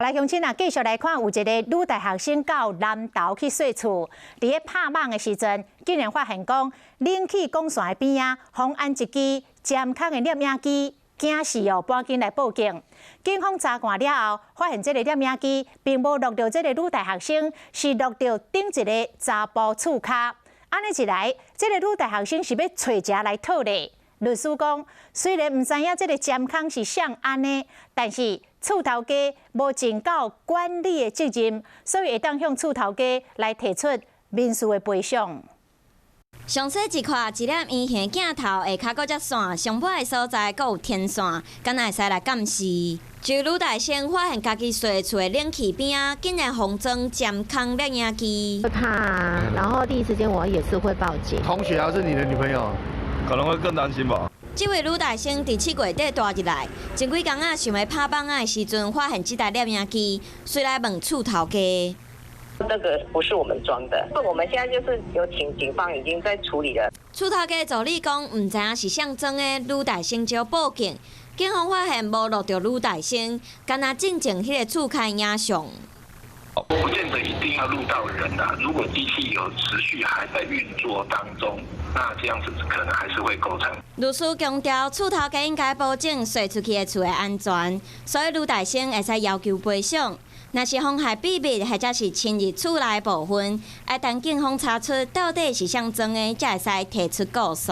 来，乡亲啊，继续来看，有一个女大学生到南投去洗厝，伫咧拍网的时阵，竟然发现讲冷气管线的边啊，放安一支尖空的摄影机，惊死哦，赶紧来报警。警方查看了后，发现这个摄影机并无录到这个女大学生，是录到顶一个查甫厝卡。安尼一来，这个女大学生是要找食来讨咧。律师讲，虽然唔知影这个监控是谁安呢，但是厝头家无尽到管理的责任，所以会当向厝头家来提出民事的赔偿。详细一看，一粒圆形镜头下骹搁只线，上尾的所在搁有天线，敢若会使来监视。就女大生发现家己洗厝的冷气边啊，竟然放装监控摄影机。会怕，然后第一时间我也是会报警。同学还是你的女朋友？可能会更担心吧。这位女大生伫7月底大入来，前几工仔想要拍网仔的时阵，发现这台摄影机，遂来问厝头家。这个不是我们装的，我们现在就是有请警方已经在处理了。厝头家助理讲，唔知影是谁装的，女大生就报警。警方发现无录到女大生，敢若进前迄个厝开影像。不见得一定要录到人啊，如果机器有持续还在运作当中，那这样子可能还是会构成。律师强调，厝头家应该保证洗出去的厝的安全，所以女大生会使要求赔偿。若是妨害秘密或者是侵入厝内部分，要等警方查出到底是谁装的，才会使提出告诉。